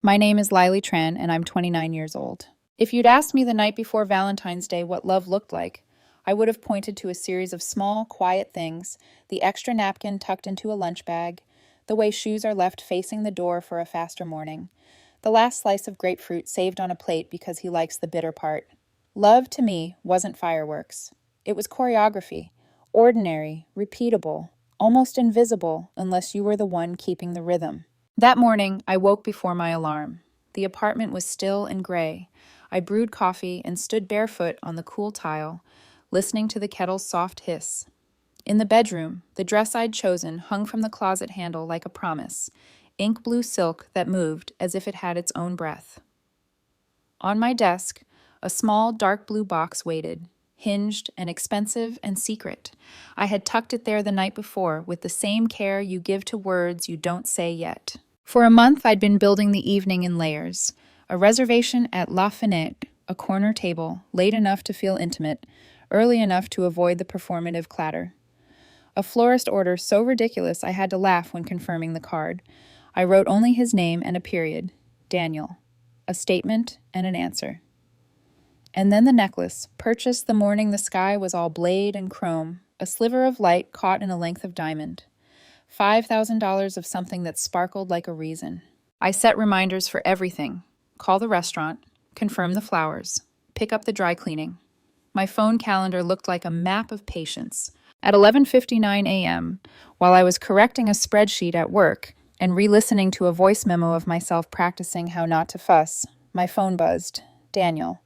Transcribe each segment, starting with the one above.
My name is Lily Tran, and I'm 29 years old. If you'd asked me the night before Valentine's Day what love looked like, I would have pointed to a series of small, quiet things: the extra napkin tucked into a lunch bag, the way shoes are left facing the door for a faster morning, the last slice of grapefruit saved on a plate because he likes the bitter part. Love, to me, wasn't fireworks. It was choreography, ordinary, repeatable, almost invisible unless you were the one keeping the rhythm. That morning, I woke before my alarm. The apartment was still and gray. I brewed coffee and stood barefoot on the cool tile, listening to the kettle's soft hiss. In the bedroom, the dress I'd chosen hung from the closet handle like a promise, ink blue silk that moved as if it had its own breath. On my desk, a small dark blue box waited, hinged and expensive and secret. I had tucked it there the night before with the same care you give to words you don't say yet. For a month, I'd been building the evening in layers. A reservation at La Fenêtre, a corner table, late enough to feel intimate, early enough to avoid the performative clatter. A florist order so ridiculous I had to laugh when confirming the card. I wrote only his name and a period, Daniel, a statement and an answer. And then the necklace, purchased the morning the sky was all blade and chrome, a sliver of light caught in a length of diamond. $5,000 of something that sparkled like a reason. I set reminders for everything. Call the restaurant, confirm the flowers, pick up the dry cleaning. My phone calendar looked like a map of patience. At 11:59 a.m., while I was correcting a spreadsheet at work and re-listening to a voice memo of myself practicing how not to fuss, my phone buzzed. Daniel.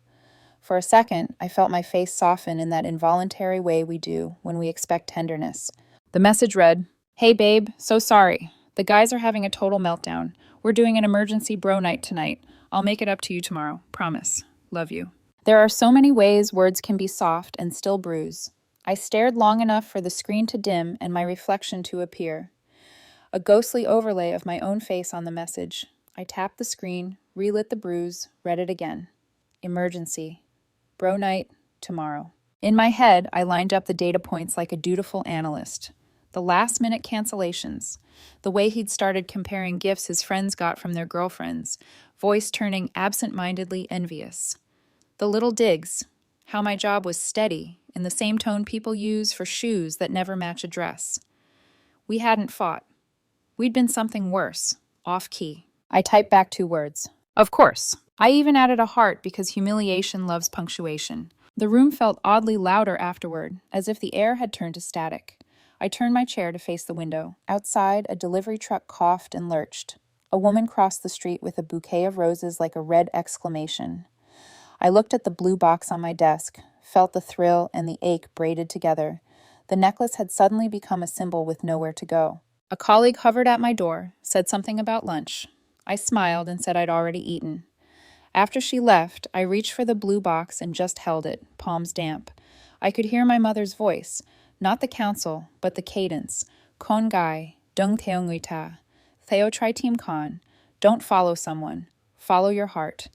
For a second, I felt my face soften in that involuntary way we do when we expect tenderness. The message read, "Hey babe, so sorry. The guys are having a total meltdown. We're doing an emergency bro night tonight. I'll make it up to you tomorrow. Promise. Love you." There are so many ways words can be soft and still bruise. I stared long enough for the screen to dim and my reflection to appear. A ghostly overlay of my own face on the message. I tapped the screen, relit the bruise, read it again. Emergency. Bro night, tomorrow. In my head, I lined up the data points like a dutiful analyst. The last-minute cancellations, the way he'd started comparing gifts his friends got from their girlfriends, voice turning absent-mindedly envious. The little digs, how my job was steady, in the same tone people use for shoes that never match a dress. We hadn't fought. We'd been something worse, off-key. I typed back 2 words. Of course. I even added a heart because humiliation loves punctuation. The room felt oddly louder afterward, as if the air had turned to static. I turned my chair to face the window. Outside, a delivery truck coughed and lurched. A woman crossed the street with a bouquet of roses like a red exclamation. I looked at the blue box on my desk, felt the thrill and the ache braided together. The necklace had suddenly become a symbol with nowhere to go. A colleague hovered at my door, said something about lunch. I smiled and said I'd already eaten. After she left, I reached for the blue box and just held it, palms damp. I could hear my mother's voice, not the counsel, but the cadence. Kon gai, dung teong uita. Theo tri team kon. Don't follow someone. Follow your heart.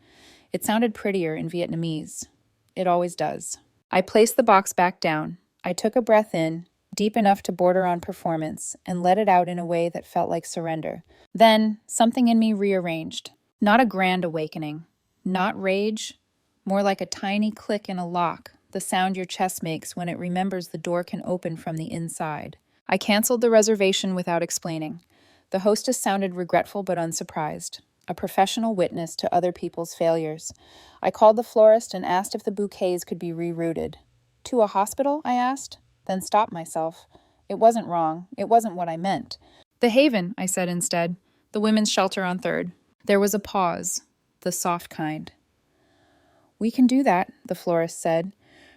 It sounded prettier in Vietnamese. It always does. I placed the box back down. I took a breath in, deep enough to border on performance, and let it out in a way that felt like surrender. Then, something in me rearranged. Not a grand awakening. Not rage. More like a tiny click in a lock, the sound your chest makes when it remembers the door can open from the inside. I canceled the reservation without explaining. The hostess sounded regretful but unsurprised, a professional witness to other people's failures. I called the florist and asked if the bouquets could be rerouted. To a hospital, I asked, then stopped myself. It wasn't wrong. It wasn't what I meant. The Haven, I said instead. The women's shelter on 3rd. There was a pause, the soft kind. We can do that, the florist said,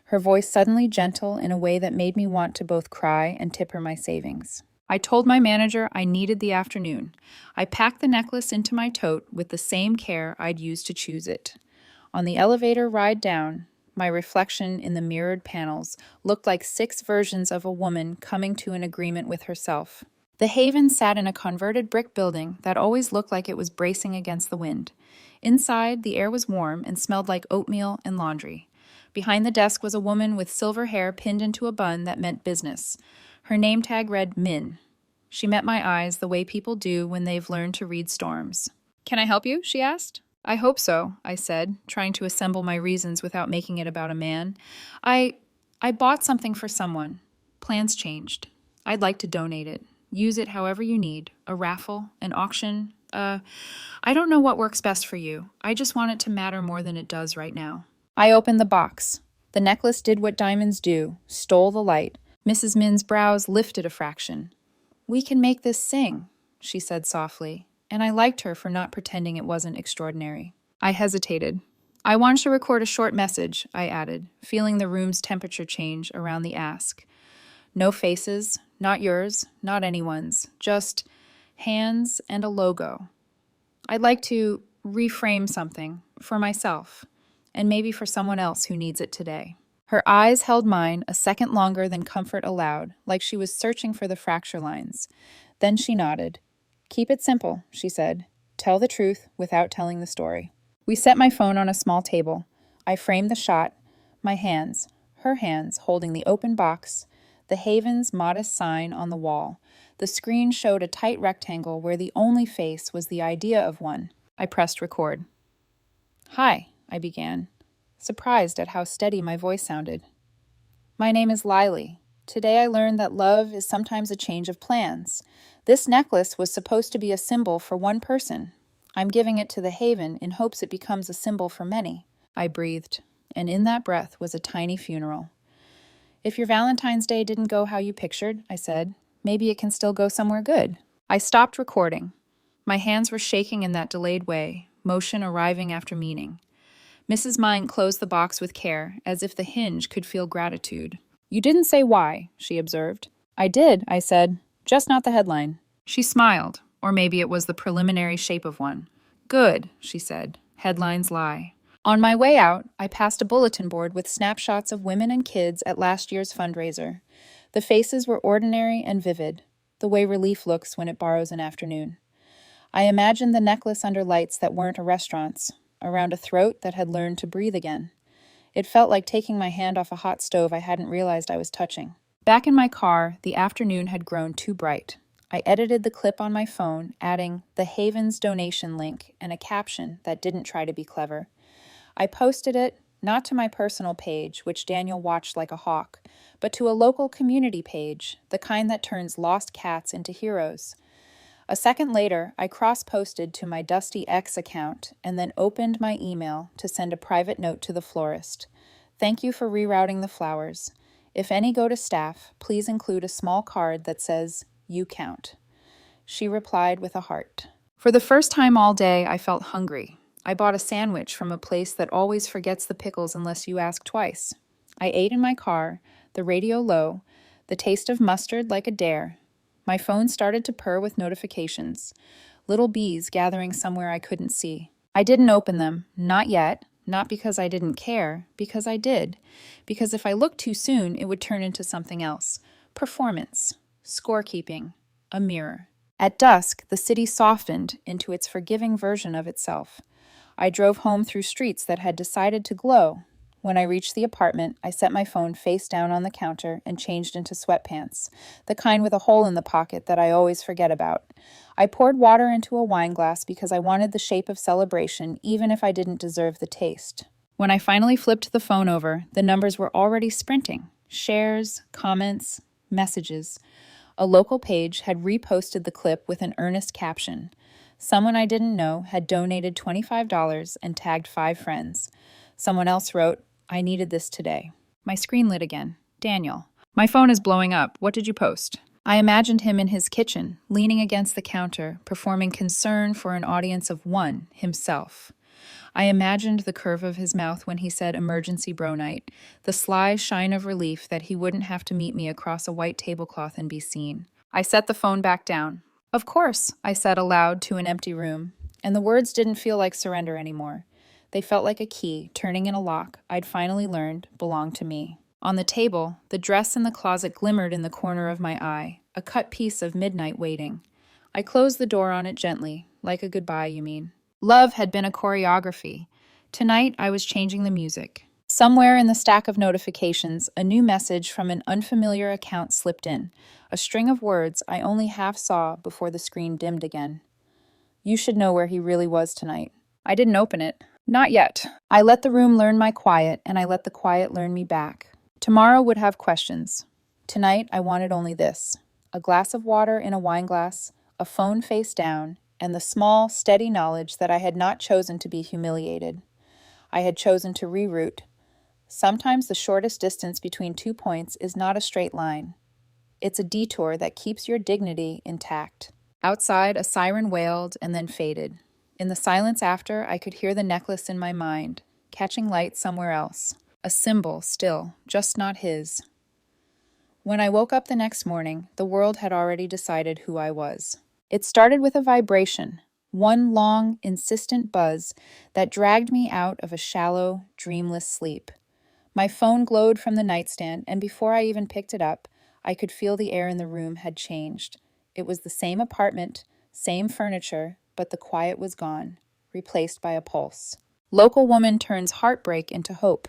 her voice suddenly gentle in a way that made me want to both cry and tip her my savings. I told my manager I needed the afternoon. I packed the necklace into my tote with the same care I'd used to choose it. On the elevator ride down, my reflection in the mirrored panels looked like 6 versions of a woman coming to an agreement with herself. The Haven sat in a converted brick building that always looked like it was bracing against the wind. Inside, the air was warm and smelled like oatmeal and laundry. Behind the desk was a woman with silver hair pinned into a bun that meant business. Her name tag read Min. She met my eyes the way people do when they've learned to read storms. Can I help you? She asked. I hope so, I said, trying to assemble my reasons without making it about a man. I I bought something for someone. Plans changed. I'd like to donate it. Use it however you need. A raffle, an auction. I don't know what works best for you. I just want it to matter more than it does right now. I opened the box. The necklace did what diamonds do, stole the light. Mrs. Min's brows lifted a fraction. We can make this sing, she said softly, and I liked her for not pretending it wasn't extraordinary. I hesitated. I want to record a short message, I added, feeling the room's temperature change around the ask. No faces, not yours, not anyone's, just hands and a logo. I'd like to reframe something for myself, and maybe for someone else who needs it today. Her eyes held mine a second longer than comfort allowed, like she was searching for the fracture lines. Then she nodded. Keep it simple, she said. Tell the truth without telling the story. We set my phone on a small table. I framed the shot, my hands, her hands holding the open box, the Haven's modest sign on the wall. The screen showed a tight rectangle where the only face was the idea of one. I pressed record. Hi, I began, surprised at how steady my voice sounded. My name is Lily. Today I learned that love is sometimes a change of plans. This necklace was supposed to be a symbol for one person. I'm giving it to the Haven in hopes it becomes a symbol for many. I breathed, and in that breath was a tiny funeral. If your Valentine's Day didn't go how you pictured, I said, maybe it can still go somewhere good. I stopped recording. My hands were shaking in that delayed way, motion arriving after meaning. Mrs. Mine closed the box with care, as if the hinge could feel gratitude. You didn't say why, she observed. I did, I said, just not the headline. She smiled, or maybe it was the preliminary shape of one. Good, she said. Headlines lie. On my way out, I passed a bulletin board with snapshots of women and kids at last year's fundraiser. The faces were ordinary and vivid, the way relief looks when it borrows an afternoon. I imagined the necklace under lights that weren't a restaurant's, around a throat that had learned to breathe again. It felt like taking my hand off a hot stove I hadn't realized I was touching. Back in my car, the afternoon had grown too bright. I edited the clip on my phone, adding the Haven's donation link and a caption that didn't try to be clever. I posted it, not to my personal page, which Daniel watched like a hawk, but to a local community page, the kind that turns lost cats into heroes. A second later, I cross-posted to my Dusty X account and then opened my email to send a private note to the florist. Thank you for rerouting the flowers. If any go to staff, please include a small card that says, "You count." She replied with a heart. For the first time all day, I felt hungry. I bought a sandwich from a place that always forgets the pickles unless you ask twice. I ate in my car, the radio low, the taste of mustard like a dare. My phone started to purr with notifications, little bees gathering somewhere I couldn't see. I didn't open them, not yet, not because I didn't care, because I did. Because if I looked too soon, it would turn into something else. Performance, scorekeeping, a mirror. At dusk, the city softened into its forgiving version of itself. I drove home through streets that had decided to glow. When I reached the apartment, I set my phone face down on the counter and changed into sweatpants, the kind with a hole in the pocket that I always forget about. I poured water into a wine glass because I wanted the shape of celebration, even if I didn't deserve the taste. When I finally flipped the phone over, the numbers were already sprinting. Shares, comments, messages. A local page had reposted the clip with an earnest caption. Someone I didn't know had donated $25 and tagged 5 friends. Someone else wrote, I needed this today. My screen lit again. Daniel. My phone is blowing up. What did you post? I imagined him in his kitchen, leaning against the counter, performing concern for an audience of one, himself. I imagined the curve of his mouth when he said emergency bro night, the sly shine of relief that he wouldn't have to meet me across a white tablecloth and be seen. I set the phone back down. Of course, I said aloud to an empty room, and the words didn't feel like surrender anymore. They felt like a key, turning in a lock I'd finally learned belonged to me. On the table, the dress in the closet glimmered in the corner of my eye, a cut piece of midnight waiting. I closed the door on it gently, like a goodbye, you mean. Love had been a choreography. Tonight, I was changing the music. Somewhere in the stack of notifications, a new message from an unfamiliar account slipped in, a string of words I only half saw before the screen dimmed again. You should know where he really was tonight. I didn't open it. Not yet. I let the room learn my quiet, and I let the quiet learn me back. Tomorrow would have questions. Tonight, I wanted only this: a glass of water in a wine glass, a phone face down, and the small, steady knowledge that I had not chosen to be humiliated. I had chosen to reroute. Sometimes the shortest distance between 2 points is not a straight line. It's a detour that keeps your dignity intact. Outside, a siren wailed and then faded. In the silence after, I could hear the necklace in my mind, catching light somewhere else. A symbol, still, just not his. When I woke up the next morning, the world had already decided who I was. It started with a vibration, one long, insistent buzz that dragged me out of a shallow, dreamless sleep. My phone glowed from the nightstand, and before I even picked it up, I could feel the air in the room had changed. It was the same apartment, same furniture, but the quiet was gone, replaced by a pulse. Local woman turns heartbreak into hope.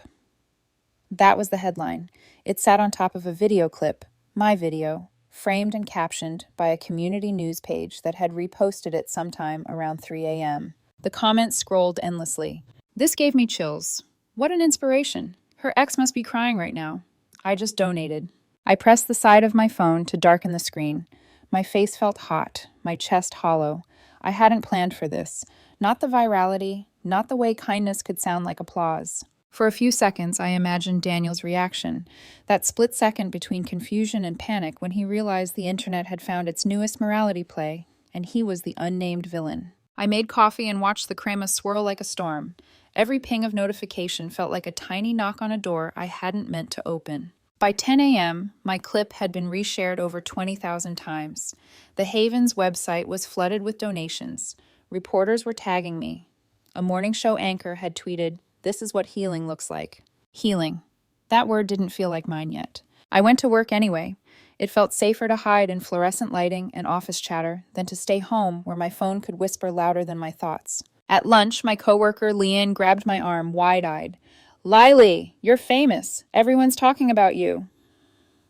That was the headline. It sat on top of a video clip, my video, framed and captioned by a community news page that had reposted it sometime around 3 a.m. The comments scrolled endlessly. This gave me chills. What an inspiration. Her ex must be crying right now. I just donated. I pressed the side of my phone to darken the screen. My face felt hot, my chest hollow. I hadn't planned for this. Not the virality, not the way kindness could sound like applause. For a few seconds, I imagined Daniel's reaction, that split second between confusion and panic when he realized the internet had found its newest morality play, and he was the unnamed villain. I made coffee and watched the crema swirl like a storm. Every ping of notification felt like a tiny knock on a door I hadn't meant to open. By 10 a.m., my clip had been reshared over 20,000 times. The Haven's website was flooded with donations. Reporters were tagging me. A morning show anchor had tweeted, "This is what healing looks like." Healing. That word didn't feel like mine yet. I went to work anyway. It felt safer to hide in fluorescent lighting and office chatter than to stay home where my phone could whisper louder than my thoughts. At lunch, my coworker Leanne grabbed my arm, wide-eyed. "Lily, you're famous. Everyone's talking about you."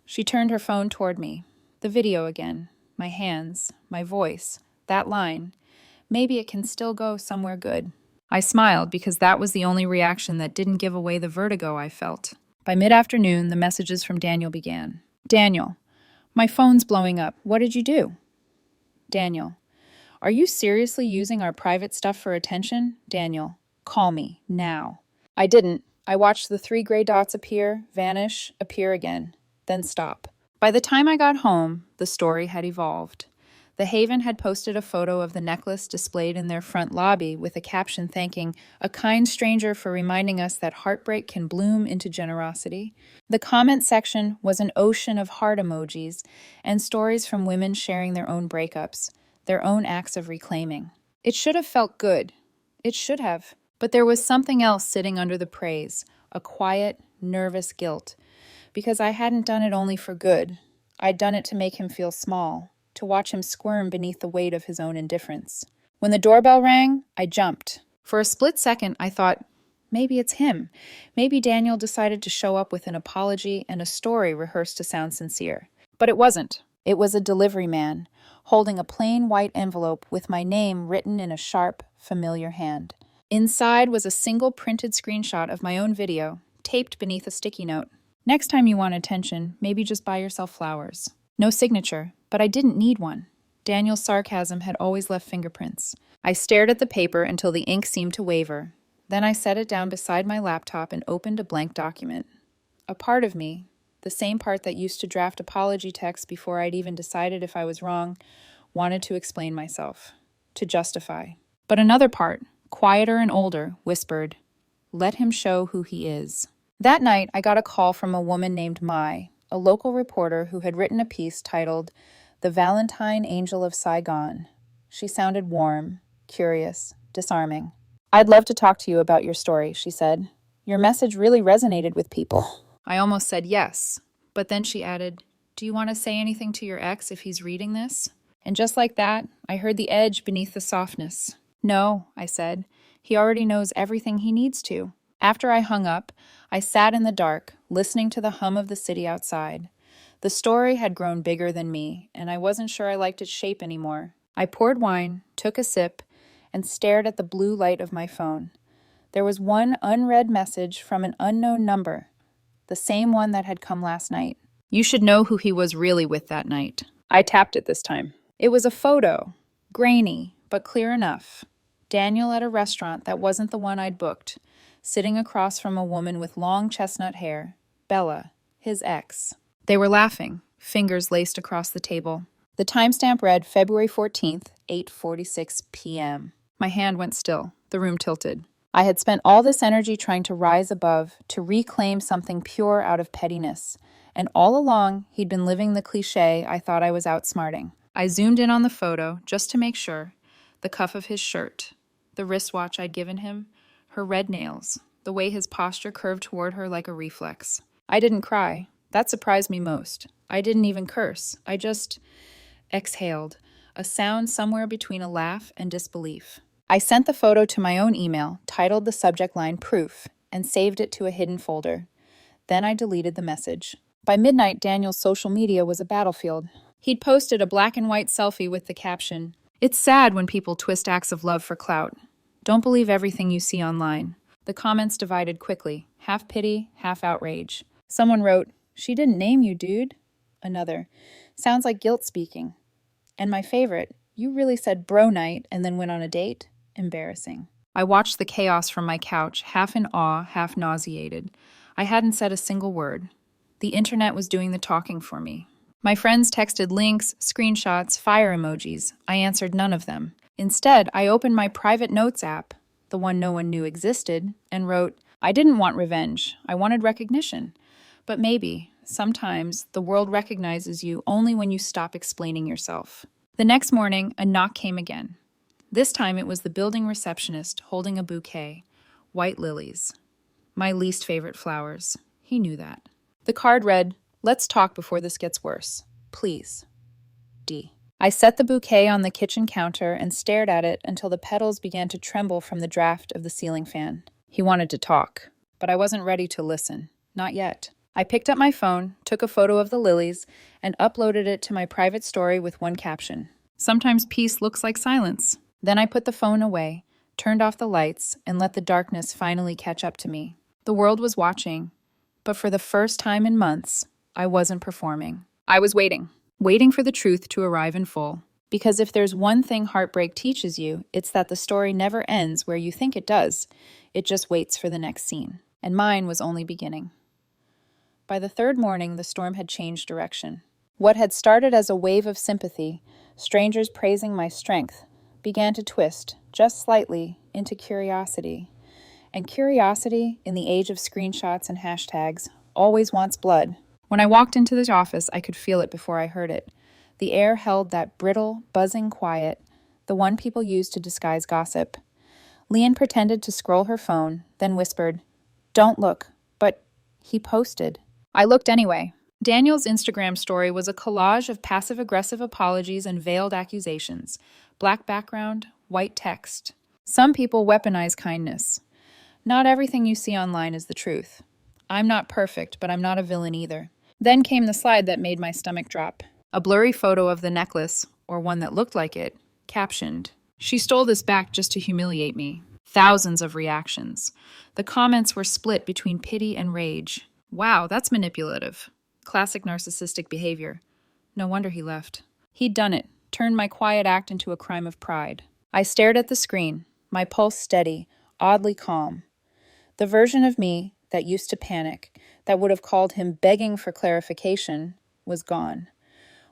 She turned her phone toward me. The video again. My hands. My voice. That line. Maybe it can still go somewhere good. I smiled because that was the only reaction that didn't give away the vertigo I felt. By mid-afternoon, the messages from Daniel began. "Daniel, my phone's blowing up. What did you do?" Daniel, "Are you seriously using our private stuff for attention?" Daniel, "Call me, now." I didn't. I watched the 3 gray dots appear, vanish, appear again, then stop. By the time I got home, the story had evolved. The Haven had posted a photo of the necklace displayed in their front lobby with a caption thanking a kind stranger for reminding us that heartbreak can bloom into generosity. The comment section was an ocean of heart emojis and stories from women sharing their own breakups, their own acts of reclaiming. It should have felt good. It should have. But there was something else sitting under the praise, a quiet, nervous guilt. Because I hadn't done it only for good. I'd done it to make him feel small, to watch him squirm beneath the weight of his own indifference. When the doorbell rang, I jumped. For a split second, I thought, maybe it's him. Maybe Daniel decided to show up with an apology and a story rehearsed to sound sincere. But it wasn't. It was a delivery man, holding a plain white envelope with my name written in a sharp, familiar hand. Inside was a single printed screenshot of my own video, taped beneath a sticky note. "Next time you want attention, maybe just buy yourself flowers." No signature, but I didn't need one. Daniel's sarcasm had always left fingerprints. I stared at the paper until the ink seemed to waver. Then I set it down beside my laptop and opened a blank document. A part of me, the same part that used to draft apology texts before I'd even decided if I was wrong, wanted to explain myself, to justify. But another part, quieter and older, whispered, "Let him show who he is." That night, I got a call from a woman named Mai, a local reporter who had written a piece titled "The Valentine Angel of Saigon." She sounded warm, curious, disarming. "I'd love to talk to you about your story," she said. "Your message really resonated with people." I almost said yes, but then she added, "Do you want to say anything to your ex if he's reading this?" And just like that, I heard the edge beneath the softness. "No," I said. "He already knows everything he needs to." After I hung up, I sat in the dark, listening to the hum of the city outside. The story had grown bigger than me, and I wasn't sure I liked its shape anymore. I poured wine, took a sip, and stared at the blue light of my phone. There was one unread message from an unknown number, the same one that had come last night. You should know who he was really with that night. I tapped it this time. It was a photo, grainy, but clear enough. Daniel at a restaurant that wasn't the one I'd booked, sitting across from a woman with long chestnut hair, Bella, his ex. They were laughing, fingers laced across the table. The timestamp read February 14th, 8:46 p.m. My hand went still. The room tilted. I had spent all this energy trying to rise above, to reclaim something pure out of pettiness. And all along, he'd been living the cliché I thought I was outsmarting. I zoomed in on the photo, just to make sure. The cuff of his shirt, the wristwatch I'd given him, her red nails, the way his posture curved toward her like a reflex. I didn't cry. That surprised me most. I didn't even curse. I just exhaled, a sound somewhere between a laugh and disbelief. I sent the photo to my own email, titled the subject line Proof, and saved it to a hidden folder. Then I deleted the message. By midnight, Daniel's social media was a battlefield. He'd posted a black and white selfie with the caption, "It's sad when people twist acts of love for clout. Don't believe everything you see online." The comments divided quickly, half pity, half outrage. Someone wrote, "She didn't name you, dude." Another, "Sounds like guilt speaking." And my favorite, "You really said bro night and then went on a date? Embarrassing." I watched the chaos from my couch, half in awe, half nauseated. I hadn't said a single word. The internet was doing the talking for me. My friends texted links, screenshots, fire emojis. I answered none of them. Instead, I opened my private notes app, the one no one knew existed, and wrote, "I didn't want revenge. I wanted recognition. But maybe, sometimes, the world recognizes you only when you stop explaining yourself." The next morning, a knock came again. This time it was the building receptionist holding a bouquet, white lilies. My least favorite flowers. He knew that. The card read, "Let's talk before this gets worse. Please. D." I set the bouquet on the kitchen counter and stared at it until the petals began to tremble from the draft of the ceiling fan. He wanted to talk, but I wasn't ready to listen. Not yet. I picked up my phone, took a photo of the lilies, and uploaded it to my private story with one caption. Sometimes peace looks like silence. Then I put the phone away, turned off the lights, and let the darkness finally catch up to me. The world was watching, but for the first time in months, I wasn't performing. I was waiting for the truth to arrive in full. Because if there's one thing heartbreak teaches you, it's that the story never ends where you think it does. It just waits for the next scene. And mine was only beginning. By the third morning, the storm had changed direction. What had started as a wave of sympathy, strangers praising my strength, began to twist, just slightly, into curiosity. And curiosity, in the age of screenshots and hashtags, always wants blood. When I walked into the office, I could feel it before I heard it. The air held that brittle, buzzing quiet, the one people use to disguise gossip. Leanne pretended to scroll her phone, then whispered, "Don't look, but he posted." I looked anyway. Daniel's Instagram story was a collage of passive-aggressive apologies and veiled accusations. Black background, white text. Some people weaponize kindness. Not everything you see online is the truth. I'm not perfect, but I'm not a villain either. Then came the slide that made my stomach drop. A blurry photo of the necklace, or one that looked like it, captioned, "She stole this back just to humiliate me." Thousands of reactions. The comments were split between pity and rage. Wow, that's manipulative. Classic narcissistic behavior. No wonder he left. He'd done it, turned my quiet act into a crime of pride. I stared at the screen, my pulse steady, oddly calm. The version of me that used to panic, that would have called him begging for clarification, was gone.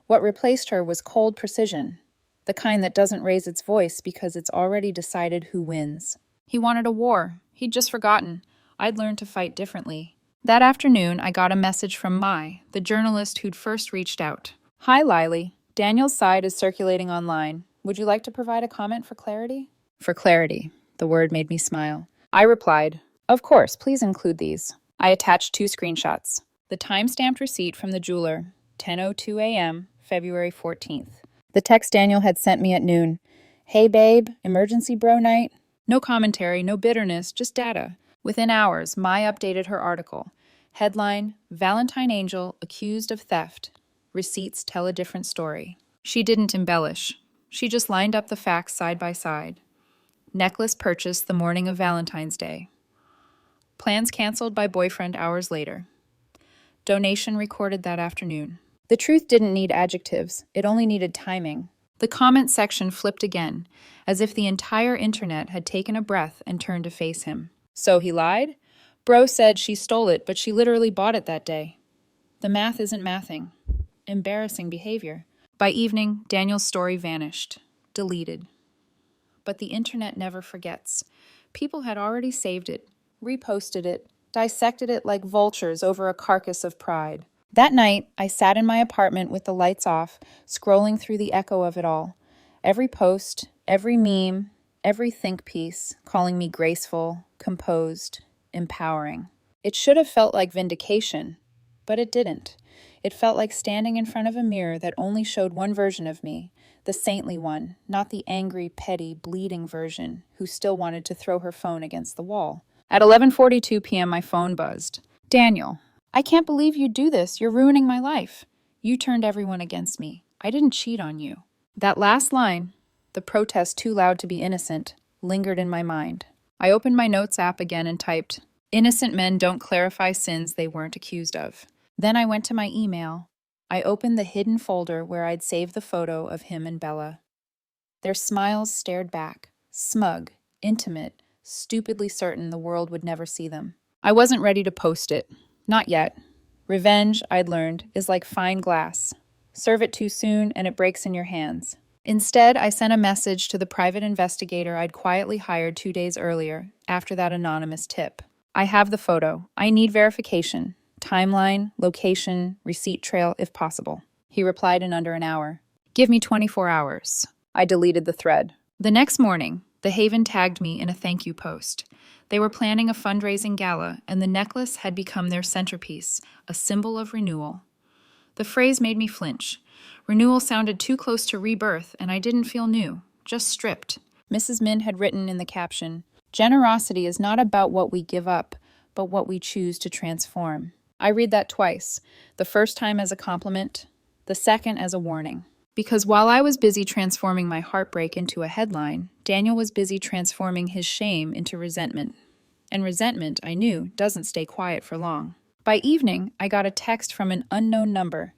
What replaced her was cold precision, the kind that doesn't raise its voice because it's already decided who wins. He wanted a war. He'd just forgotten. I'd learned to fight differently. That afternoon, I got a message from Mai, the journalist who'd first reached out. "Hi, Lily. Daniel's side is circulating online. Would you like to provide a comment for clarity?" For clarity. The word made me smile. I replied, "Of course, please include these." I attached 2 screenshots. The time-stamped receipt from the jeweler, 10:02 a.m., February 14th. The text Daniel had sent me at noon. "Hey babe, emergency bro night." No commentary, no bitterness, just data. Within hours, Mai updated her article. Headline, "Valentine Angel accused of theft. Receipts tell a different story." She didn't embellish. She just lined up the facts side by side. Necklace purchased the morning of Valentine's Day. Plans canceled by boyfriend hours later. Donation recorded that afternoon. The truth didn't need adjectives, it only needed timing. The comment section flipped again, as if the entire internet had taken a breath and turned to face him. So he lied? Bro said she stole it, but she literally bought it that day. The math isn't mathing. Embarrassing behavior. By evening, Daniel's story vanished. Deleted. But the internet never forgets. People had already saved it, reposted it, dissected it like vultures over a carcass of pride. That night, I sat in my apartment with the lights off, scrolling through the echo of it all. Every post, every meme, every think piece, calling me graceful, composed, empowering. It should have felt like vindication, but it didn't. It felt like standing in front of a mirror that only showed one version of me, the saintly one, not the angry, petty, bleeding version who still wanted to throw her phone against the wall. At 11:42 p.m., my phone buzzed. Daniel, I can't believe you do this. You're ruining my life. You turned everyone against me. I didn't cheat on you. That last line, the protest too loud to be innocent, lingered in my mind. I opened my notes app again and typed, "Innocent men don't clarify sins they weren't accused of." Then I went to my email. I opened the hidden folder where I'd saved the photo of him and Bella. Their smiles stared back, smug, intimate, stupidly certain the world would never see them. I wasn't ready to post it. Not yet. Revenge, I'd learned, is like fine glass. Serve it too soon and it breaks in your hands. Instead, I sent a message to the private investigator I'd quietly hired 2 days earlier, after that anonymous tip. I have the photo. I need verification. Timeline, location, receipt trail, if possible. He replied in under an hour. Give me 24 hours. I deleted the thread. The next morning, The Haven tagged me in a thank you post. They were planning a fundraising gala, and the necklace had become their centerpiece, a symbol of renewal. The phrase made me flinch. Renewal sounded too close to rebirth, and I didn't feel new, just stripped. Mrs. Min had written in the caption, "Generosity is not about what we give up, but what we choose to transform." I read that twice, the first time as a compliment, the second as a warning. Because while I was busy transforming my heartbreak into a headline, Daniel was busy transforming his shame into resentment. And resentment, I knew, doesn't stay quiet for long. By evening, I got a text from an unknown number,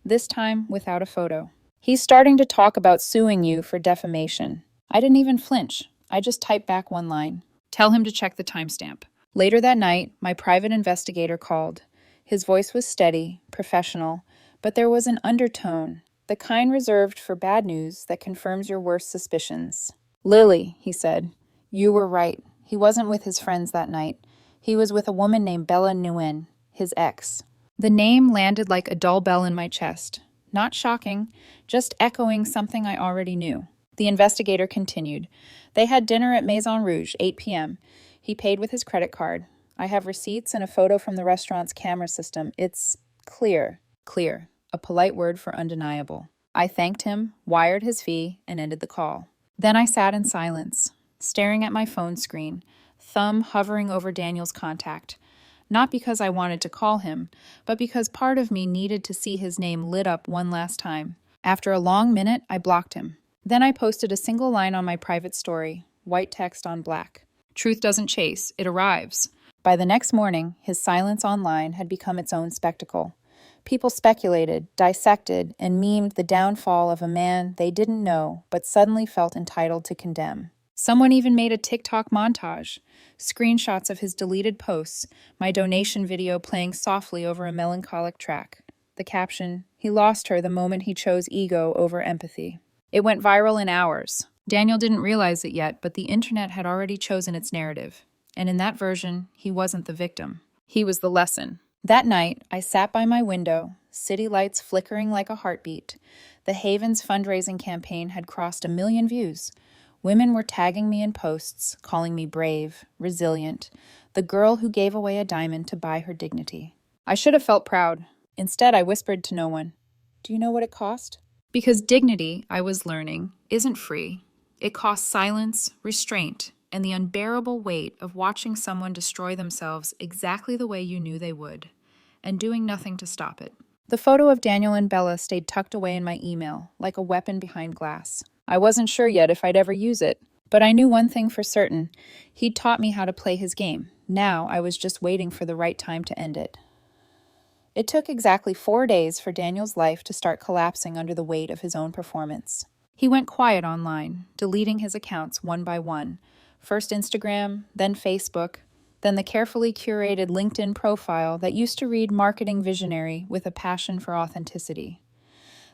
this time without a photo. "He's starting to talk about suing you for defamation." I didn't even flinch. I just typed back one line. "Tell him to check the timestamp." Later that night, my private investigator called. His voice was steady, professional, but there was an undertone, the kind reserved for bad news that confirms your worst suspicions. "Lily," he said, "you were right. He wasn't with his friends that night. He was with a woman named Bella Nguyen, his ex." The name landed like a dull bell in my chest. Not shocking, just echoing something I already knew. The investigator continued. They had dinner at Maison Rouge, 8 p.m. He paid with his credit card. I have receipts and a photo from the restaurant's camera system. It's clear. Clear. A polite word for undeniable. I thanked him, wired his fee, and ended the call. Then I sat in silence, staring at my phone screen, thumb hovering over Daniel's contact. Not because I wanted to call him, but because part of me needed to see his name lit up one last time. After a long minute, I blocked him. Then I posted a single line on my private story, white text on black. Truth doesn't chase, it arrives. By the next morning, his silence online had become its own spectacle. People speculated, dissected, and memed the downfall of a man they didn't know but suddenly felt entitled to condemn. Someone even made a TikTok montage, screenshots of his deleted posts, my donation video playing softly over a melancholic track. The caption, "He lost her the moment he chose ego over empathy." It went viral in hours. Daniel didn't realize it yet, but the internet had already chosen its narrative. And in that version, he wasn't the victim. He was the lesson. That night, I sat by my window, city lights flickering like a heartbeat. The Haven's fundraising campaign had crossed 1 million views. Women were tagging me in posts, calling me brave, resilient, the girl who gave away a diamond to buy her dignity. I should have felt proud. Instead, I whispered to no one, "Do you know what it cost?" Because dignity, I was learning, isn't free. It costs silence, restraint, and the unbearable weight of watching someone destroy themselves exactly the way you knew they would, and doing nothing to stop it. The photo of Daniel and Bella stayed tucked away in my email, like a weapon behind glass. I wasn't sure yet if I'd ever use it, But I knew one thing for certain. He'd taught me how to play his game. Now I was just waiting for the right time to end it. It took exactly 4 days for Daniel's life to start collapsing under the weight of his own performance. He went quiet online, deleting his accounts one by one. First Instagram, then Facebook, then the carefully curated LinkedIn profile that used to read marketing visionary with a passion for authenticity.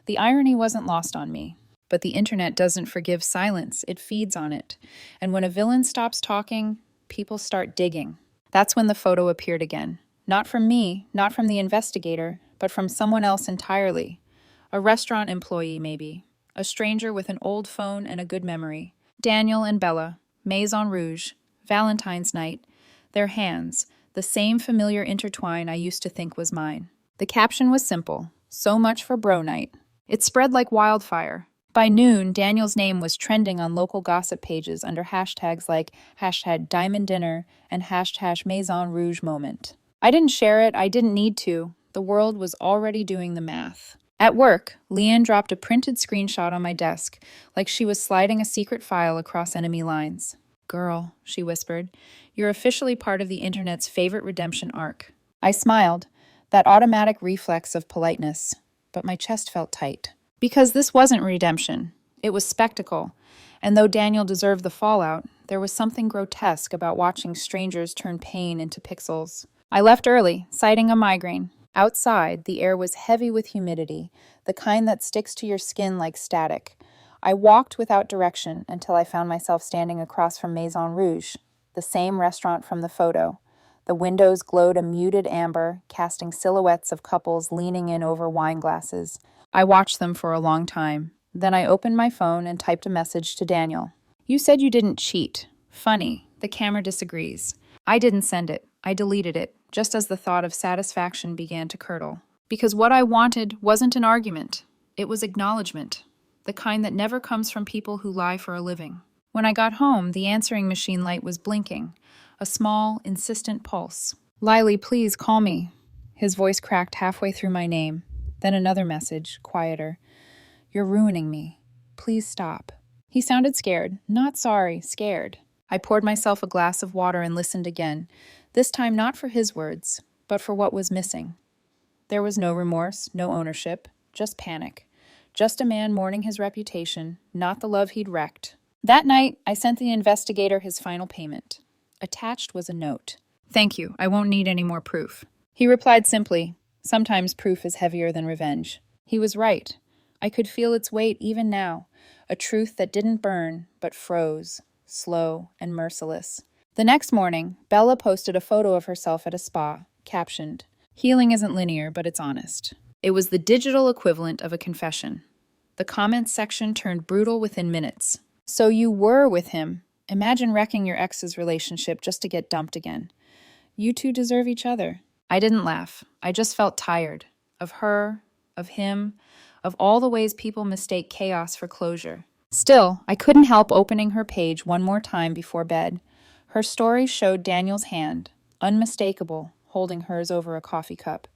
The irony wasn't lost on me. But the internet doesn't forgive silence, it feeds on it. And when a villain stops talking, people start digging. That's when the photo appeared again. Not from me, not from the investigator, but from someone else entirely. A restaurant employee, maybe. A stranger with an old phone and a good memory. Daniel and Bella, Maison Rouge, Valentine's night, their hands, the same familiar intertwine I used to think was mine. The caption was simple, so much for bro night. It spread like wildfire. By noon, Daniel's name was trending on local gossip pages under hashtags like #DiamondDinner and #Maison Rouge Moment. I didn't share it, I didn't need to. The world was already doing the math. At work, Leanne dropped a printed screenshot on my desk, like she was sliding a secret file across enemy lines. "Girl," she whispered, "you're officially part of the internet's favorite redemption arc." I smiled, that automatic reflex of politeness, but my chest felt tight. Because this wasn't redemption. It was spectacle. And though Daniel deserved the fallout, there was something grotesque about watching strangers turn pain into pixels. I left early, citing a migraine. Outside, the air was heavy with humidity, the kind that sticks to your skin like static. I walked without direction until I found myself standing across from Maison Rouge, the same restaurant from the photo. The windows glowed a muted amber, casting silhouettes of couples leaning in over wine glasses. I watched them for a long time. Then I opened my phone and typed a message to Daniel. "You said you didn't cheat. Funny, the camera disagrees." I didn't send it. I deleted it, just as the thought of satisfaction began to curdle. Because what I wanted wasn't an argument. It was acknowledgement, the kind that never comes from people who lie for a living. When I got home, the answering machine light was blinking, a small, insistent pulse. "Lily, please call me." His voice cracked halfway through my name. Then another message, quieter. "You're ruining me. Please stop." He sounded scared. Not sorry, scared. I poured myself a glass of water and listened again, this time not for his words, but for what was missing. There was no remorse, no ownership, just panic. Just a man mourning his reputation, not the love he'd wrecked. That night, I sent the investigator his final payment. Attached was a note. "Thank you, I won't need any more proof." He replied simply, "Sometimes proof is heavier than revenge." He was right. I could feel its weight even now, a truth that didn't burn, but froze, slow and merciless. The next morning, Bella posted a photo of herself at a spa, captioned, "Healing isn't linear, but it's honest." It was the digital equivalent of a confession. The comments section turned brutal within minutes. "So you were with him. Imagine wrecking your ex's relationship just to get dumped again. You two deserve each other." I didn't laugh. I just felt tired. Of her, of him, of all the ways people mistake chaos for closure. Still, I couldn't help opening her page one more time before bed. Her story showed Daniel's hand, unmistakable, holding hers over a coffee cup.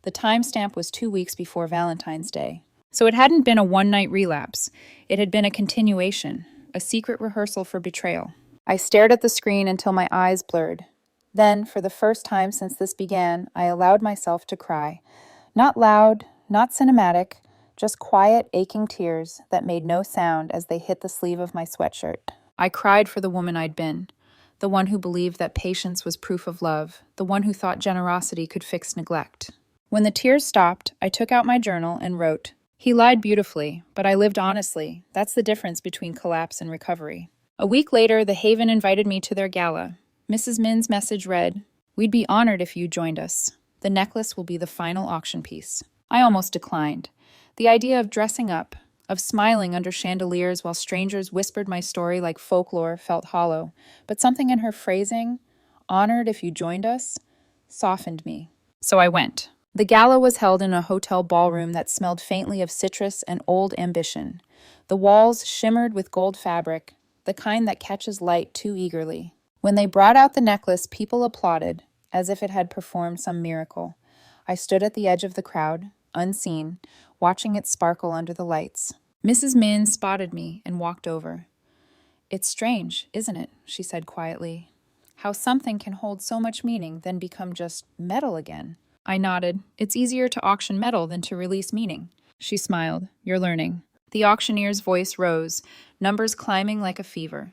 The timestamp was 2 weeks before Valentine's Day. So it hadn't been a one-night relapse. It had been a continuation, a secret rehearsal for betrayal. I stared at the screen until my eyes blurred. Then, for the first time since this began, I allowed myself to cry. Not loud, not cinematic, just quiet, aching tears that made no sound as they hit the sleeve of my sweatshirt. I cried for the woman I'd been, the one who believed that patience was proof of love, the one who thought generosity could fix neglect. When the tears stopped, I took out my journal and wrote, "He lied beautifully, but I lived honestly. That's the difference between collapse and recovery." A week later, the Haven invited me to their gala. Mrs. Min's message read, "We'd be honored if you joined us. The necklace will be the final auction piece." I almost declined. The idea of dressing up, of smiling under chandeliers while strangers whispered my story like folklore, felt hollow. But something in her phrasing, "honored if you joined us," softened me. So I went. The gala was held in a hotel ballroom that smelled faintly of citrus and old ambition. The walls shimmered with gold fabric, the kind that catches light too eagerly. When they brought out the necklace, people applauded, as if it had performed some miracle. I stood at the edge of the crowd, unseen, watching it sparkle under the lights. Mrs. Min spotted me and walked over. It's strange, isn't it? She said quietly. How something can hold so much meaning, then become just metal again. I nodded. It's easier to auction metal than to release meaning. She smiled. You're learning. The auctioneer's voice rose, numbers climbing like a fever.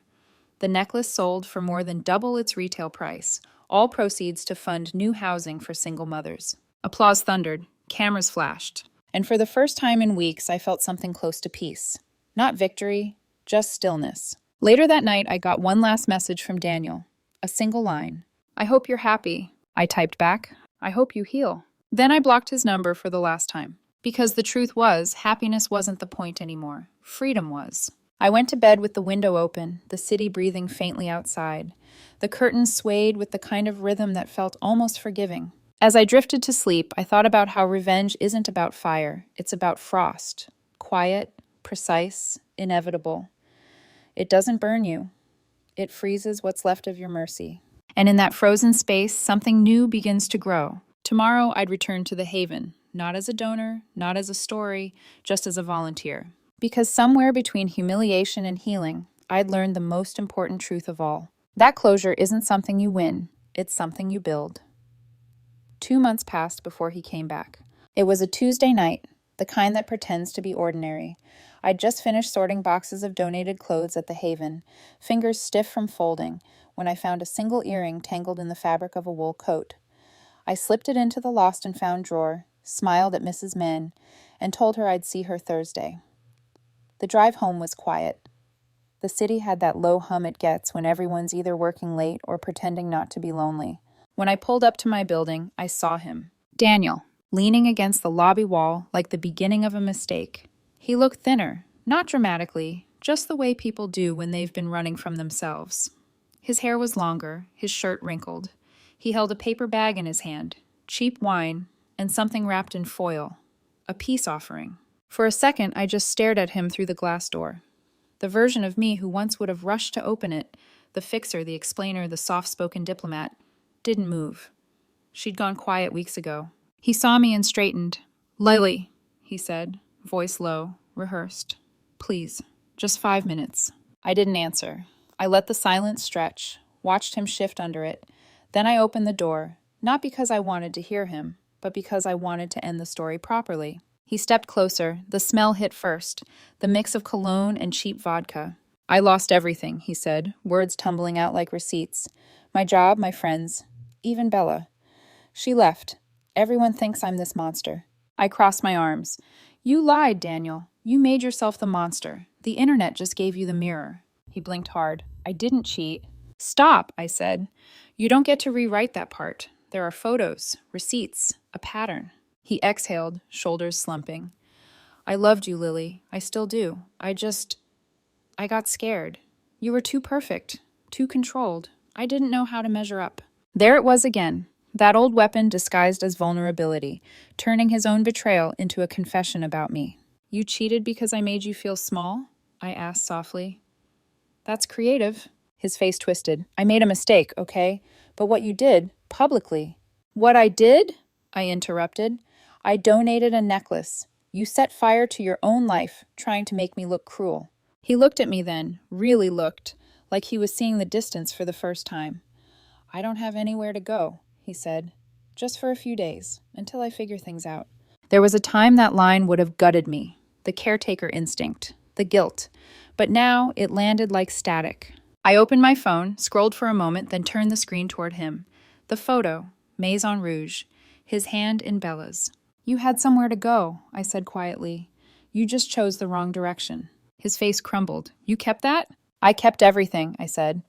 The necklace sold for more than double its retail price, all proceeds to fund new housing for single mothers. Applause thundered. Cameras flashed. And for the first time in weeks, I felt something close to peace. Not victory, just stillness. Later that night, I got one last message from Daniel. A single line. I hope you're happy. I typed back. I hope you heal. Then I blocked his number for the last time. Because the truth was, happiness wasn't the point anymore. Freedom was. I went to bed with the window open, the city breathing faintly outside. The curtains swayed with the kind of rhythm that felt almost forgiving. As I drifted to sleep, I thought about how revenge isn't about fire. It's about frost. Quiet, precise, inevitable. It doesn't burn you. It freezes what's left of your mercy. And in that frozen space, something new begins to grow. Tomorrow, I'd return to the Haven, not as a donor, not as a story, just as a volunteer. Because somewhere between humiliation and healing, I'd learned the most important truth of all. That closure isn't something you win, it's something you build. 2 months passed before he came back. It was a Tuesday night, the kind that pretends to be ordinary. I'd just finished sorting boxes of donated clothes at the Haven, fingers stiff from folding, when I found a single earring tangled in the fabric of a wool coat. I slipped it into the lost and found drawer, smiled at Mrs. Mann, and told her I'd see her Thursday. The drive home was quiet. The city had that low hum it gets when everyone's either working late or pretending not to be lonely. When I pulled up to my building, I saw him. Daniel, leaning against the lobby wall like the beginning of a mistake. He looked thinner, not dramatically, just the way people do when they've been running from themselves. His hair was longer, his shirt wrinkled. He held a paper bag in his hand, cheap wine, and something wrapped in foil. A peace offering. For a second, I just stared at him through the glass door. The version of me who once would have rushed to open it, the fixer, the explainer, the soft-spoken diplomat, didn't move. She'd gone quiet weeks ago. He saw me and straightened. Lily, he said, voice low, rehearsed. Please, just 5 minutes. I didn't answer. I let the silence stretch, watched him shift under it. Then I opened the door, not because I wanted to hear him, but because I wanted to end the story properly. He stepped closer. The smell hit first, the mix of cologne and cheap vodka. I lost everything, he said, words tumbling out like receipts. My job, my friends, even Bella. She left. Everyone thinks I'm this monster. I crossed my arms. You lied, Daniel. You made yourself the monster. The internet just gave you the mirror. He blinked hard. I didn't cheat. Stop, I said. You don't get to rewrite that part. There are photos, receipts, a pattern. He exhaled, shoulders slumping. I loved you, Lily. I still do. I got scared. You were too perfect, too controlled. I didn't know how to measure up. There it was again, that old weapon disguised as vulnerability, turning his own betrayal into a confession about me. You cheated because I made you feel small? I asked softly. That's creative. His face twisted. I made a mistake, okay? But what you did, publicly. What I did? I interrupted. I donated a necklace. You set fire to your own life, trying to make me look cruel. He looked at me then, really looked, like he was seeing the distance for the first time. I don't have anywhere to go, he said. Just for a few days, until I figure things out. There was a time that line would have gutted me. The caretaker instinct, the guilt. But now it landed like static. I opened my phone, scrolled for a moment, then turned the screen toward him. The photo, Maison Rouge, his hand in Bella's. You had somewhere to go, I said quietly. You just chose the wrong direction. His face crumbled. You kept that? I kept everything, I said.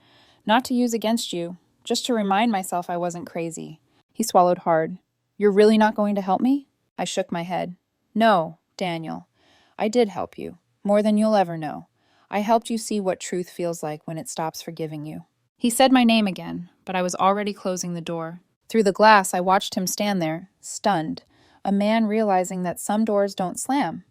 Not to use against you, just to remind myself I wasn't crazy. He swallowed hard. You're really not going to help me? I shook my head. No, Daniel. I did help you. More than you'll ever know. I helped you see what truth feels like when it stops forgiving you. He said my name again, but I was already closing the door. Through the glass, I watched him stand there, stunned, a man realizing that some doors don't slam.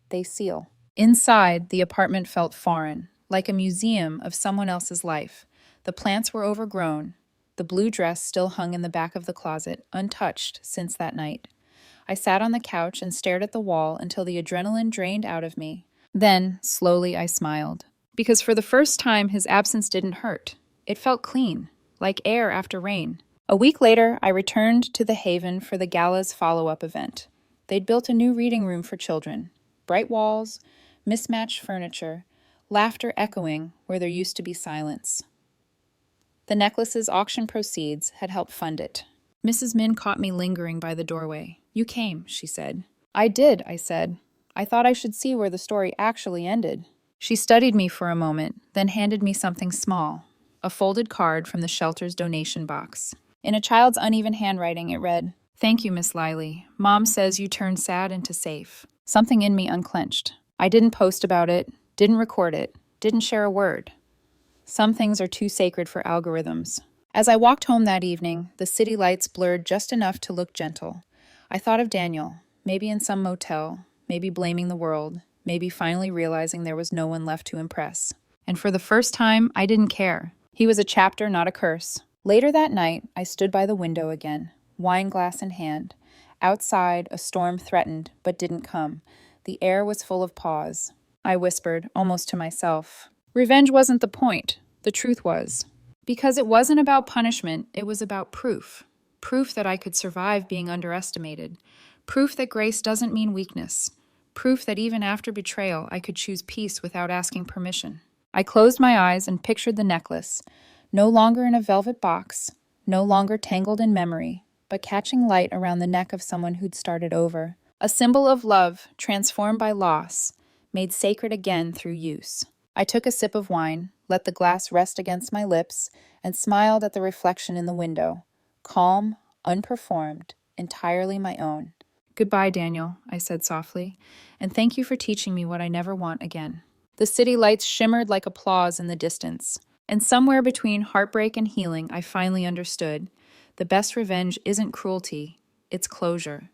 They seal. Inside, the apartment felt foreign, like a museum of someone else's life. The plants were overgrown. The blue dress still hung in the back of the closet, untouched since that night. I sat on the couch and stared at the wall until the adrenaline drained out of me. Then, slowly, I smiled. because for the first time his absence didn't hurt. It felt clean, like air after rain. A week later, I returned to the Haven for the gala's follow-up event. They'd built a new reading room for children. Bright walls, mismatched furniture, laughter echoing where there used to be silence. The necklace's auction proceeds had helped fund it. Mrs. Min caught me lingering by the doorway. "You came," she said. "I did," I said. "I thought I should see where the story actually ended." She studied me for a moment, then handed me something small, a folded card from the shelter's donation box. In a child's uneven handwriting, it read, "Thank you, Miss Liley. Mom says you turned sad into safe." Something in me unclenched. I didn't post about it, didn't record it, didn't share a word. Some things are too sacred for algorithms. As I walked home that evening, the city lights blurred just enough to look gentle. I thought of Daniel, maybe in some motel, maybe blaming the world, maybe finally realizing there was no one left to impress. And for the first time, I didn't care. He was a chapter, not a curse. Later that night, I stood by the window again, wine glass in hand. Outside, a storm threatened, but didn't come. The air was full of pause. I whispered, almost to myself. Revenge wasn't the point. The truth was. Because it wasn't about punishment, it was about proof. Proof that I could survive being underestimated. Proof that grace doesn't mean weakness. Proof that even after betrayal, I could choose peace without asking permission. I closed my eyes and pictured the necklace, no longer in a velvet box, no longer tangled in memory, but catching light around the neck of someone who'd started over. A symbol of love, transformed by loss, made sacred again through use. I took a sip of wine, let the glass rest against my lips, and smiled at the reflection in the window. Calm, unperformed, entirely my own. "Goodbye, Daniel," I said softly, "and thank you for teaching me what I never want again." The city lights shimmered like applause in the distance, and somewhere between heartbreak and healing, I finally understood. The best revenge isn't cruelty, it's closure.